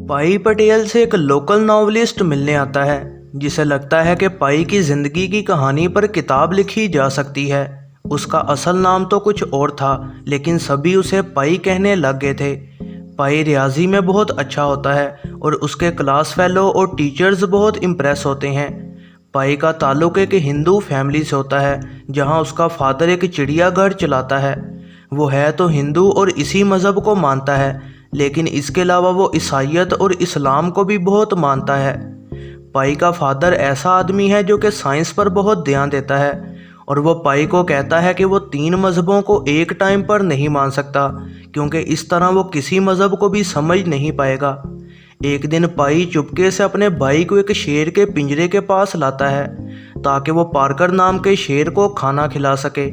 पाई पटेल से एक local novelist मिलने आता है जिसे लगता है कि पाई की ज़िंदगी की कहानी पर किताब लिखी जा सकती है। उसका असल नाम तो कुछ और था, लेकिन सभी उसे पाई कहने लग गए थे। पाई रियाजी में बहुत अच्छा होता है और उसके क्लास फेलो और टीचर्स बहुत इम्प्रेस होते हैं। पाई का ताल्लुक़ एक हिंदू फैमिली से होता है, जहां उसका फादर एक चिड़ियाघर चलाता है। वो है तो हिंदू और इसी मज़हब को मानता है, लेकिन इसके अलावा वो ईसाईयत और इस्लाम को भी बहुत मानता है। पाई का फादर ऐसा आदमी है जो कि साइंस पर बहुत ध्यान देता है, और वो पाई को कहता है कि वो 3 मज़हबों को एक टाइम पर नहीं मान सकता, क्योंकि इस तरह वो किसी मज़हब को भी समझ नहीं पाएगा। एक दिन पाई चुपके से अपने भाई को एक शेर के पिंजरे के पास लाता है ताकि वो पार्कर नाम के शेर को खाना खिला सके।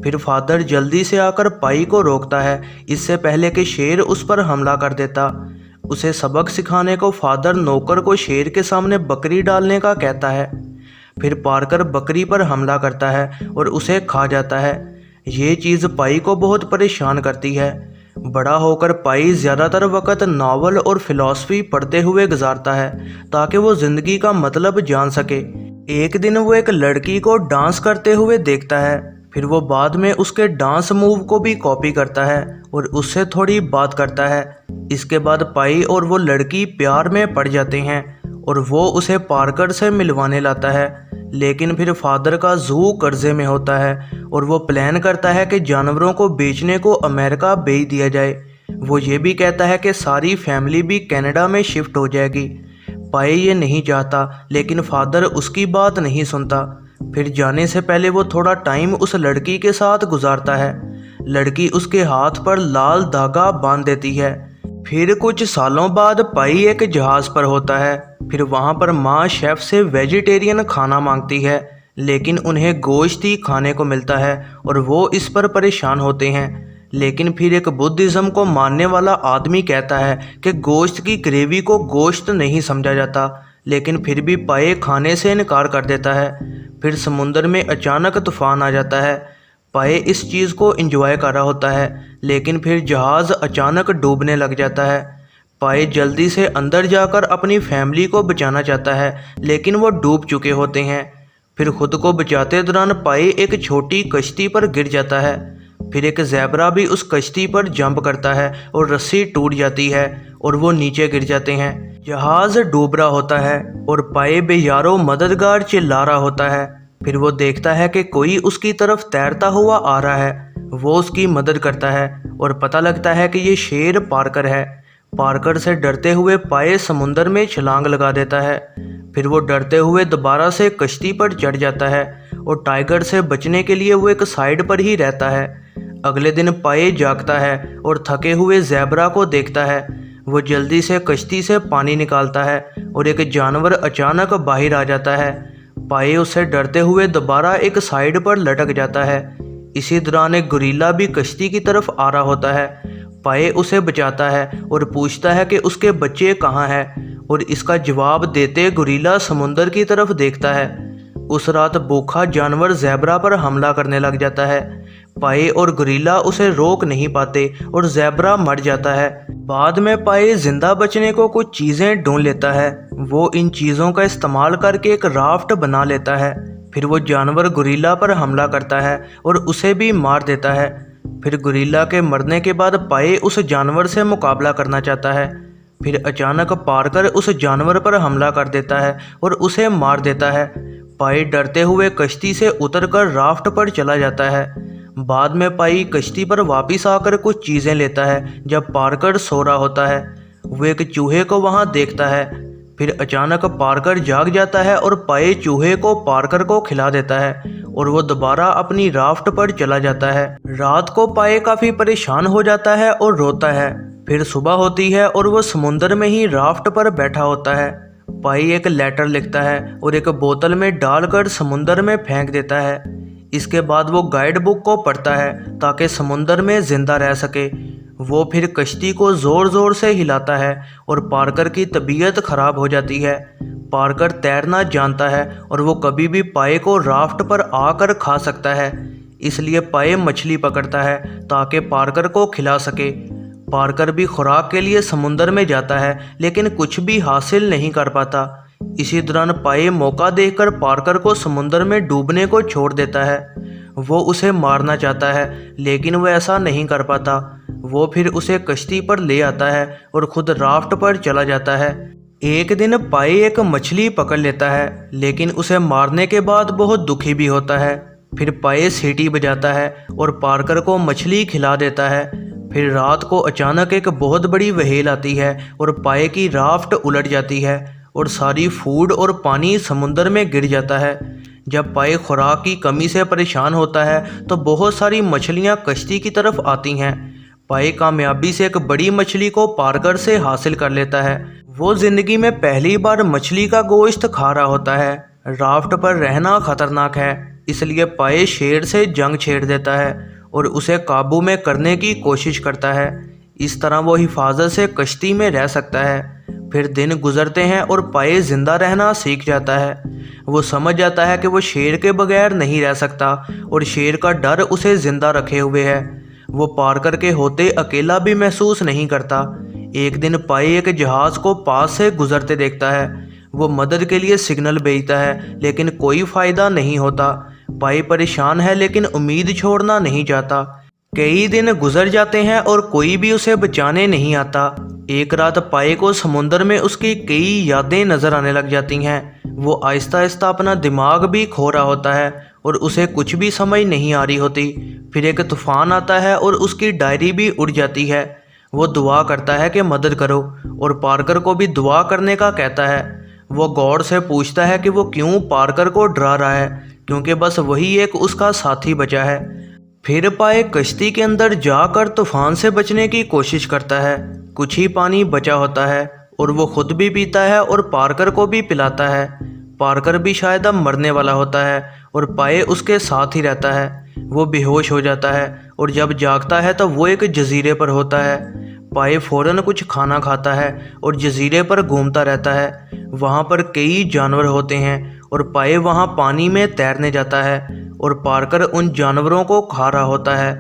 फिर फादर जल्दी से आकर पाई को रोकता है, इससे पहले कि शेर उस पर हमला कर देता। उसे सबक सिखाने को फादर नौकर को शेर के सामने बकरी डालने का कहता है। फिर पार्कर बकरी पर हमला करता है और उसे खा जाता है। ये चीज़ पाई को बहुत परेशान करती है। बड़ा होकर पाई ज़्यादातर वक्त नावल और फिलॉसफी पढ़ते हुए गुजारता है ताकि वो ज़िंदगी का मतलब जान सके। एक दिन वो एक लड़की को डांस करते हुए देखता है। फिर वो बाद में उसके डांस मूव को भी कॉपी करता है और उससे थोड़ी बात करता है। इसके बाद पाई और वो लड़की प्यार में पड़ जाते हैं और वो उसे पार्कर से मिलवाने लाता है। लेकिन फिर फादर का जू कर्जे में होता है और वो प्लान करता है कि जानवरों को बेचने को अमेरिका भेज दिया जाए। वो ये भी कहता है कि सारी फैमिली भी कनाडा में शिफ्ट हो जाएगी। पाई ये नहीं चाहता, लेकिन फादर उसकी बात नहीं सुनता। फिर जाने से पहले वो थोड़ा टाइम उस लड़की के साथ गुजारता है। लड़की उसके हाथ पर लाल धागा बांध देती है। फिर कुछ सालों बाद पाई एक जहाज़ पर होता है। फिर वहाँ पर माँ शेफ़ से वेजिटेरियन खाना मांगती है, लेकिन उन्हें गोश्त ही खाने को मिलता है और वो इस पर परेशान होते हैं। लेकिन फिर एक बुद्धिज़्म को मानने वाला आदमी कहता है कि गोश्त की ग्रेवी को गोश्त नहीं समझा जाता, लेकिन फिर भी पाई खाने से इनकार कर देता है। फिर समुंदर में अचानक तूफान आ जाता है। पाई इस चीज़ को एंजॉय कर रहा होता है, लेकिन फिर जहाज़ अचानक डूबने लग जाता है। पाई जल्दी से अंदर जाकर अपनी फैमिली को बचाना चाहता है, लेकिन वो डूब चुके होते हैं। फिर खुद को बचाते दौरान पाई एक छोटी कश्ती पर गिर जाता है। फिर एक ज़ेब्रा भी उस कश्ती पर जंप करता है और रस्सी टूट जाती है और वो नीचे गिर जाते हैं। जहाज़ डूब रहा होता है और पाई बेयारो मददगार चिल्ला रहा होता है। फिर वो देखता है कि कोई उसकी तरफ तैरता हुआ आ रहा है। वो उसकी मदद करता है और पता लगता है कि ये शेर पार्कर है। पार्कर से डरते हुए पाई समुंदर में छलांग लगा देता है। फिर वो डरते हुए दोबारा से कश्ती पर चढ़ जाता है और टाइगर से बचने के लिए वो एक साइड पर ही रहता है। अगले दिन पाई जागता है और थके हुए ज़ेब्रा को देखता है। वो जल्दी से कश्ती से पानी निकालता है और एक जानवर अचानक बाहर आ जाता है। पाई उससे डरते हुए दोबारा एक साइड पर लटक जाता है। इसी दौरान एक गोरिल्ला भी कश्ती की तरफ आ रहा होता है। पाई उसे बचाता है और पूछता है कि उसके बच्चे कहाँ हैं, और इसका जवाब देते गोरिल्ला समुंदर की तरफ देखता है। उस रात भूखा जानवर ज़ेब्रा पर हमला करने लग जाता है। पाई और गोरिल्ला उसे रोक नहीं पाते और ज़ेब्रा मर जाता है। बाद में पाई जिंदा बचने को कुछ चीज़ें ढूंढ लेता है। वो इन चीज़ों का इस्तेमाल करके एक राफ्ट बना लेता है। फिर वो जानवर गोरिल्ला पर हमला करता है और उसे भी मार देता है। फिर गोरिल्ला के मरने के बाद पाई उस जानवर से मुकाबला करना चाहता है। फिर अचानक पार्कर उस जानवर पर हमला कर देता है और उसे मार देता है। पाई डरते हुए कश्ती से उतरकर राफ्ट पर चला जाता है। बाद में पाई कश्ती पर वापस आकर कुछ चीज़ें लेता है जब पार्कर सो रहा होता है। वो एक चूहे को वहाँ देखता है। फिर अचानक पार्कर जाग जाता है और पाई चूहे को पार्कर को खिला देता है और वो दोबारा अपनी राफ्ट पर चला जाता है। रात को पाई काफ़ी परेशान हो जाता है और रोता है। फिर सुबह होती है और वो समुंदर में ही राफ्ट पर बैठा होता है। पाई एक लेटर लिखता है और एक बोतल में डालकर समुंदर में फेंक देता है। इसके बाद वो गाइड बुक को पढ़ता है ताकि समुंदर में ज़िंदा रह सके। वो फिर कश्ती को ज़ोर ज़ोर से हिलाता है और पार्कर की तबीयत ख़राब हो जाती है। पार्कर तैरना जानता है और वो कभी भी पाई को राफ्ट पर आकर खा सकता है, इसलिए पाई मछली पकड़ता है ताकि पार्कर को खिला सके। पार्कर भी खुराक के लिए समुंदर में जाता है लेकिन कुछ भी हासिल नहीं कर पाता। इसी दौरान पाई मौका देखकर पार्कर को समुंदर में डूबने को छोड़ देता है। वो उसे मारना चाहता है लेकिन वो ऐसा नहीं कर पाता। वो फिर उसे कश्ती पर ले आता है और खुद राफ्ट पर चला जाता है। एक दिन पाई एक मछली पकड़ लेता है लेकिन उसे मारने के बाद बहुत दुखी भी होता है। फिर पाई सीटी बजाता है और पार्कर को मछली खिला देता है। फिर रात को अचानक एक बहुत बड़ी व्हेल आती है और पाई की राफ्ट उलट जाती है और सारी फूड और पानी समुंदर में गिर जाता है। जब पाई खुराक की कमी से परेशान होता है तो बहुत सारी मछलियां कश्ती की तरफ आती हैं। पाई कामयाबी से एक बड़ी मछली को पार्कर से हासिल कर लेता है। वो ज़िंदगी में पहली बार मछली का गोश्त खा रहा होता है। राफ्ट पर रहना खतरनाक है इसलिए पाई शेर से जंग छेड़ देता है और उसे काबू में करने की कोशिश करता है। इस तरह वो हिफाजत से कश्ती में रह सकता है। फिर दिन गुजरते हैं और पाई जिंदा रहना सीख जाता है। वो समझ जाता है कि वो शेर के बगैर नहीं रह सकता और शेर का डर उसे जिंदा रखे हुए है। वो पार्कर के होते अकेला भी महसूस नहीं करता। एक दिन पाई एक जहाज़ को पास से गुजरते देखता है। वो मदद के लिए सिग्नल भेजता है लेकिन कोई फ़ायदा नहीं होता। पाई परेशान है लेकिन उम्मीद छोड़ना नहीं चाहता। कई दिन गुजर जाते हैं और कोई भी उसे बचाने नहीं आता। एक रात पाई को समुंदर में उसकी कई यादें नज़र आने लग जाती हैं। वो आहिस्ता आहिस्ता अपना दिमाग भी खो रहा होता है और उसे कुछ भी समझ नहीं आ रही होती। फिर एक तूफ़ान आता है और उसकी डायरी भी उड़ जाती है। वो दुआ करता है कि मदद करो और पार्कर को भी दुआ करने का कहता है। वो गॉड से पूछता है कि वो क्यों पार्कर को डरा रहा है, क्योंकि बस वही एक उसका साथी बचा है। फिर पाई कश्ती के अंदर जाकर तूफान से बचने की कोशिश करता है। कुछ ही पानी बचा होता है और वो खुद भी पीता है और पार्कर को भी पिलाता है। पार्कर भी शायद अब मरने वाला होता है और पाई उसके साथ ही रहता है। वो बेहोश हो जाता है और जब जागता है तो वो एक जजीरे पर होता है। पाई फ़ौरन कुछ खाना खाता है और जजीरे पर घूमता रहता है। वहाँ पर कई जानवर होते हैं और पाई वहाँ पानी में तैरने जाता है और पार्कर उन जानवरों को खा रहा होता है।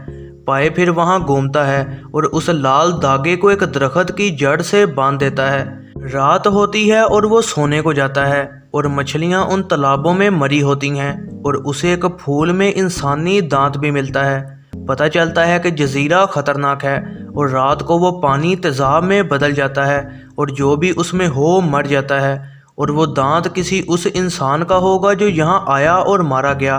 पाई फिर वहाँ घूमता है और उस लाल धागे को एक दरख्त की जड़ से बांध देता है। रात होती है और वो सोने को जाता है और मछलियाँ उन तालाबों में मरी होती हैं और उसे एक फूल में इंसानी दांत भी मिलता है। पता चलता है कि जजीरा ख़तरनाक है और रात को वो पानी तेज़ाब में बदल जाता है और जो भी उसमें हो मर जाता है और वो दांत किसी उस इंसान का होगा जो यहाँ आया और मारा गया।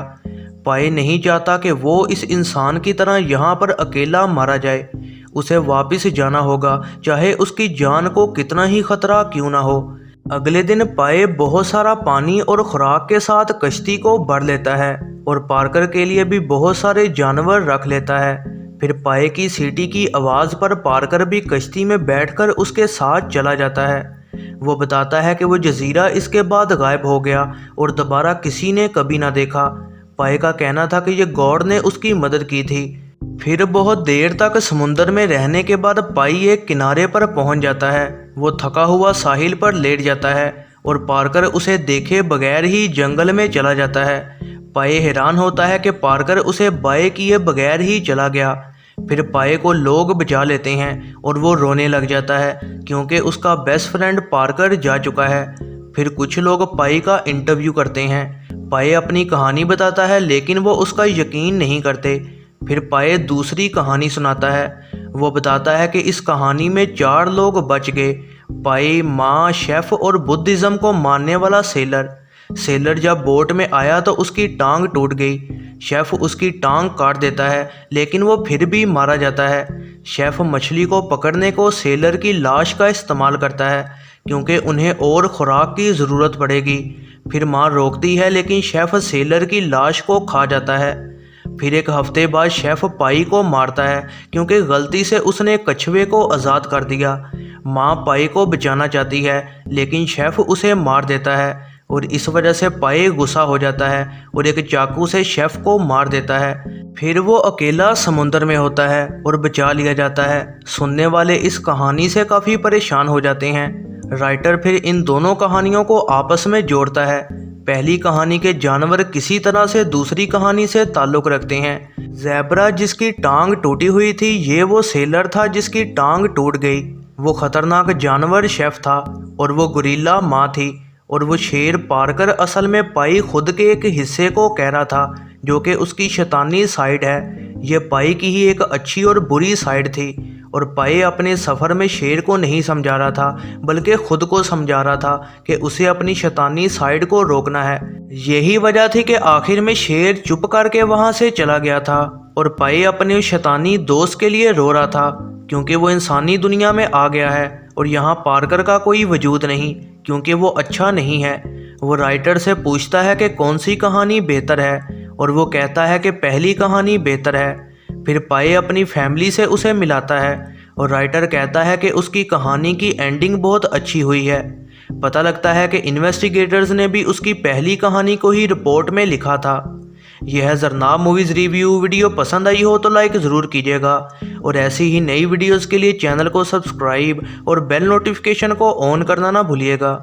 पाई नहीं चाहता कि वो इस इंसान की तरह यहाँ पर अकेला मारा जाए। उसे वापस जाना होगा चाहे उसकी जान को कितना ही खतरा क्यों ना हो। अगले दिन पाई बहुत सारा पानी और खुराक के साथ कश्ती को भर लेता है और पार्कर के लिए भी बहुत सारे जानवर रख लेता है। फिर पाई की सीटी की आवाज़ पर पार्कर भी कश्ती में बैठकर उसके साथ चला जाता है। वो बताता है कि वो जजीरा इसके बाद गायब हो गया और दोबारा किसी ने कभी ना देखा। पाई का कहना था कि ये गॉड ने उसकी मदद की थी। फिर बहुत देर तक समुंदर में रहने के बाद पाई एक किनारे पर पहुंच जाता है। वो थका हुआ साहिल पर लेट जाता है और पार्कर उसे देखे बगैर ही जंगल में चला जाता है। पाई हैरान होता है कि पार्कर उसे बाय किए बगैर ही चला गया। फिर पाई को लोग बचा लेते हैं और वो रोने लग जाता है क्योंकि उसका बेस्ट फ्रेंड पार्कर जा चुका है। फिर कुछ लोग पाई का इंटरव्यू करते हैं। पाई अपनी कहानी बताता है लेकिन वो उसका यकीन नहीं करते। फिर पाई दूसरी कहानी सुनाता है। वो बताता है कि इस कहानी में 4 लोग बच गए। पाई, माँ, शेफ़ और बुद्धिज़्म को मानने वाला सेलर जब बोट में आया तो उसकी टांग टूट गई। शेफ़ उसकी टांग काट देता है लेकिन वो फिर भी मारा जाता है। शेफ़ मछली को पकड़ने को सेलर की लाश का इस्तेमाल करता है क्योंकि उन्हें और खुराक की ज़रूरत पड़ेगी। फिर माँ रोकती है लेकिन शेफ़ सेलर की लाश को खा जाता है। फिर एक हफ्ते बाद शेफ़ पाई को मारता है क्योंकि गलती से उसने कछुए को आज़ाद कर दिया। माँ पाई को बचाना चाहती है लेकिन शेफ़ उसे मार देता है और इस वजह से पाई गुस्सा हो जाता है और एक चाकू से शेफ़ को मार देता है। फिर वो अकेला समुंदर में होता है और बचा लिया जाता है। सुनने वाले इस कहानी से काफ़ी परेशान हो जाते हैं। राइटर फिर इन दोनों कहानियों को आपस में जोड़ता है। पहली कहानी के जानवर किसी तरह से दूसरी कहानी से ताल्लुक़ रखते हैं ज़ेब्रा जिसकी टांग टूटी हुई थी, ये वो सेलर था जिसकी टांग टूट गई। वो खतरनाक जानवर शेफ था और वो गुरिल्ला माँ थी। और वो शेर पार्कर असल में पाई खुद के एक हिस्से को कह रहा था जो कि उसकी शैतानी साइड है। ये पाई की ही एक अच्छी और बुरी साइड थी। और पाई अपने सफ़र में शेर को नहीं समझा रहा था बल्कि खुद को समझा रहा था कि उसे अपनी शैतानी साइड को रोकना है। यही वजह थी कि आखिर में शेर चुप करके वहाँ से चला गया था और पाई अपने शैतानी दोस्त के लिए रो रहा था क्योंकि वो इंसानी दुनिया में आ गया है और यहाँ पार्कर का कोई वजूद नहीं क्योंकि वो अच्छा नहीं है। वो राइटर से पूछता है कि कौन सी कहानी बेहतर है और वो कहता है कि पहली कहानी बेहतर है। फिर पाई अपनी फैमिली से उसे मिलाता है और राइटर कहता है कि उसकी कहानी की एंडिंग बहुत अच्छी हुई है। पता लगता है कि इन्वेस्टिगेटर्स ने भी उसकी पहली कहानी को ही रिपोर्ट में लिखा था। यह है ज़रनाब मूवीज़ रिव्यू। वीडियो पसंद आई हो तो लाइक ज़रूर कीजिएगा और ऐसी ही नई वीडियोज़ के लिए चैनल को सब्सक्राइब और बेल नोटिफिकेशन को ऑन करना ना भूलिएगा।